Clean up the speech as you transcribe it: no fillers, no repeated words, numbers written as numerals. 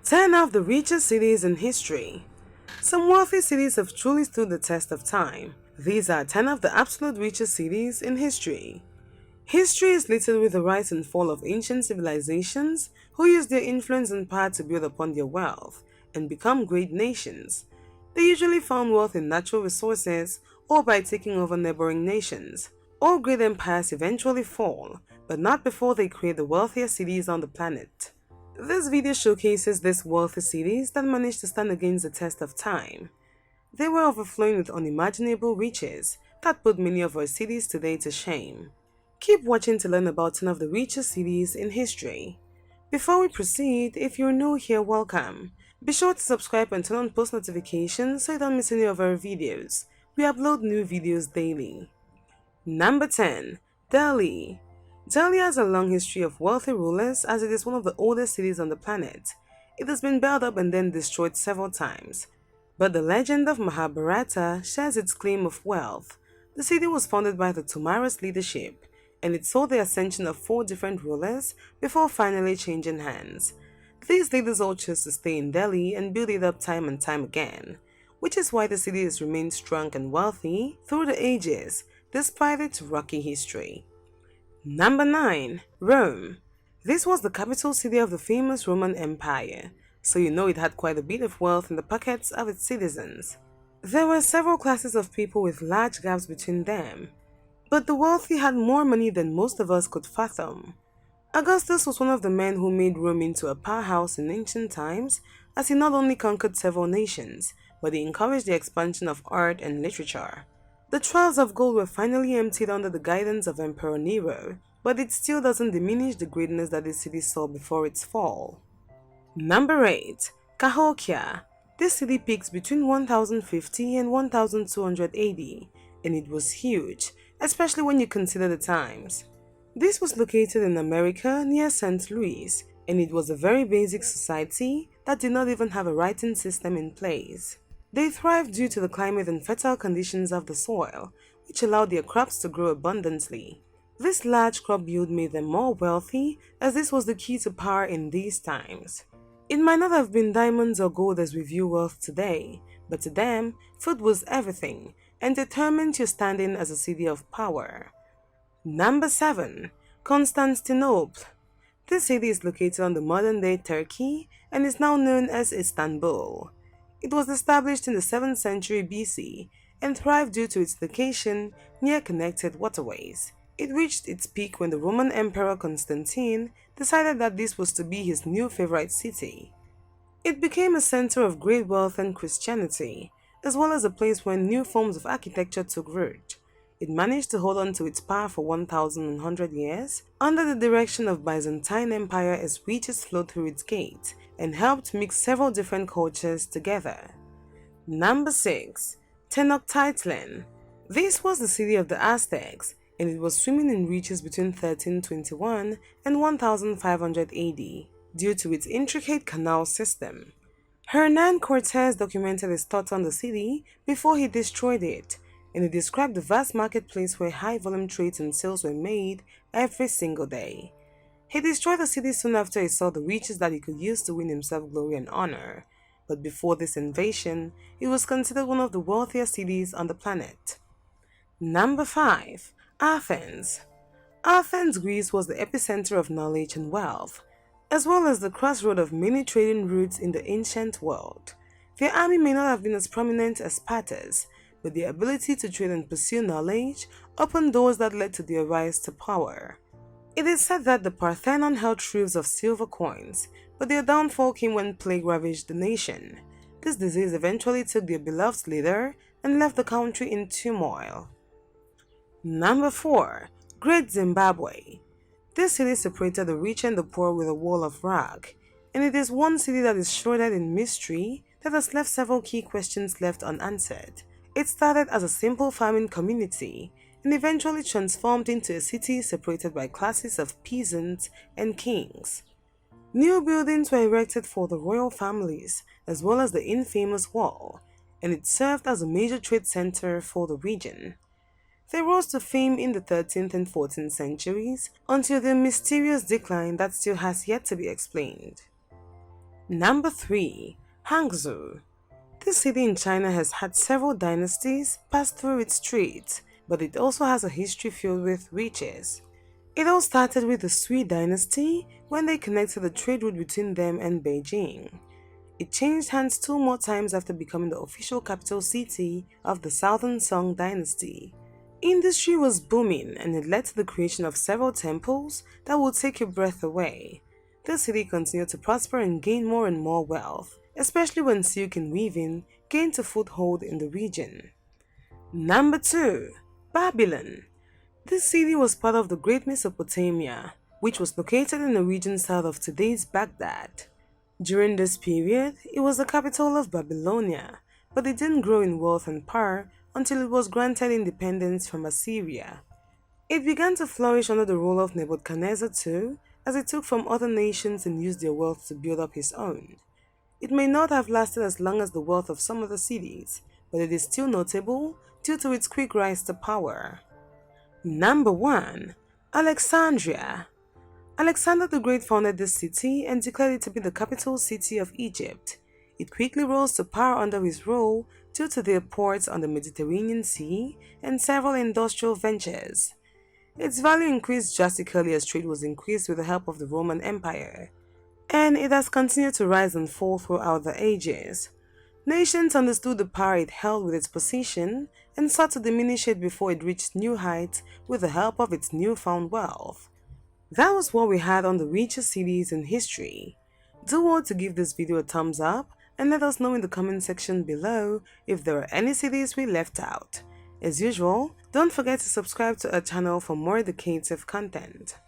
10 of the richest cities in history. Some wealthy cities have truly stood the test of time. These are 10 of the absolute richest cities in history. History is littered with the rise and fall of ancient civilizations who used their influence and power to build upon their wealth and become great nations. They usually found wealth in natural resources or by taking over neighboring nations. All great empires eventually fall, but not before they create the wealthiest cities on the planet. This video showcases these wealthy cities that managed to stand against the test of time. They were overflowing with unimaginable riches that put many of our cities today to shame. Keep watching to learn about 10 of the richest cities in history. Before we proceed, if you're new here, welcome. Be sure to subscribe and turn on post notifications so you don't miss any of our videos. We upload new videos daily. Number 10. Delhi. Delhi has a long history of wealthy rulers as it is one of the oldest cities on the planet. It has been built up and then destroyed several times. But the legend of Mahabharata shares its claim of wealth. The city was founded by the Tomara's leadership, and it saw the ascension of 4 different rulers before finally changing hands. These leaders all chose to stay in Delhi and build it up time and time again, which is why the city has remained strong and wealthy through the ages, despite its rocky history. Number 9. Rome. This was the capital city of the famous Roman Empire, so you know it had quite a bit of wealth in the pockets of its citizens. There were several classes of people with large gaps between them, but the wealthy had more money than most of us could fathom. Augustus was one of the men who made Rome into a powerhouse in ancient times, as he not only conquered several nations, but he encouraged the expansion of art and literature. The trials of gold were finally emptied under the guidance of Emperor Nero, but it still doesn't diminish the greatness that the city saw before its fall. Number 8. CAHOKIA. This city peaks between 1050 and 1200 AD, and it was huge, especially when you consider the times. This was located in America near St. Louis, and it was a very basic society that did not even have a writing system in place. They thrived due to the climate and fertile conditions of the soil, which allowed their crops to grow abundantly. This large crop yield made them more wealthy, as this was the key to power in these times. It might not have been diamonds or gold as we view wealth today, but to them, food was everything and determined your standing as a city of power. Number 7. Constantinople. This city is located on the modern-day Turkey and is now known as Istanbul. It was established in the 7th century BC and thrived due to its location near connected waterways. It reached its peak when the Roman Emperor Constantine decided that this was to be his new favorite city. It became a center of great wealth and Christianity, as well as a place where new forms of architecture took root. It managed to hold on to its power for 1,100 years under the direction of Byzantine Empire as riches flowed through its gate and helped mix several different cultures together. Number 6. Tenochtitlan. This was the city of the Aztecs, and it was swimming in riches between 1321 and 1500 AD due to its intricate canal system. Hernan Cortés documented his thoughts on the city before he destroyed it, and he described the vast marketplace where high-volume trades and sales were made every single day. He destroyed the city soon after he saw the riches that he could use to win himself glory and honor, but before this invasion, it was considered one of the wealthiest cities on the planet. Number 5. Athens. Athens, Greece was the epicenter of knowledge and wealth, as well as the crossroad of many trading routes in the ancient world. Their army may not have been as prominent as Sparta's, but their ability to trade and pursue knowledge opened doors that led to their rise to power. It is said that the Parthenon held troves of silver coins, but their downfall came when plague ravaged the nation. This disease eventually took their beloved leader and left the country in turmoil. Number 4. Great Zimbabwe. This city separated the rich and the poor with a wall of rock, and it is one city that is shrouded in mystery that has left several key questions left unanswered. It started as a simple farming community and eventually transformed into a city separated by classes of peasants and kings. New buildings were erected for the royal families as well as the infamous wall, and it served as a major trade center for the region. They rose to fame in the 13th and 14th centuries until their mysterious decline that still has yet to be explained. Number 3. Hangzhou. This city in China has had several dynasties pass through its streets, but it also has a history filled with riches. It all started with the Sui dynasty when they connected the trade route between them and Beijing. It changed hands two more times after becoming the official capital city of the Southern Song dynasty. Industry was booming and it led to the creation of several temples that would take your breath away. The city continued to prosper and gain more and more wealth, especially when silk and weaving gained a foothold in the region. Number 2. Babylon. This city was part of the Great Mesopotamia, which was located in the region south of today's Baghdad. During this period, it was the capital of Babylonia, but it didn't grow in wealth and power until it was granted independence from Assyria. It began to flourish under the rule of Nebuchadnezzar II, as it took from other nations and used their wealth to build up his own. It may not have lasted as long as the wealth of some other cities, but it is still notable due to its quick rise to power. Number 1. Alexandria. Alexander the Great founded this city and declared it to be the capital city of Egypt. It quickly rose to power under his rule due to their ports on the Mediterranean Sea and several industrial ventures. Its value increased drastically as trade was increased with the help of the Roman Empire, and it has continued to rise and fall throughout the ages. Nations understood the power it held with its position and sought to diminish it before it reached new heights with the help of its newfound wealth. That was what we had on the richest cities in history. Do want to give this video a thumbs up and let us know in the comment section below if there are any cities we left out. As usual, don't forget to subscribe to our channel for more educative content.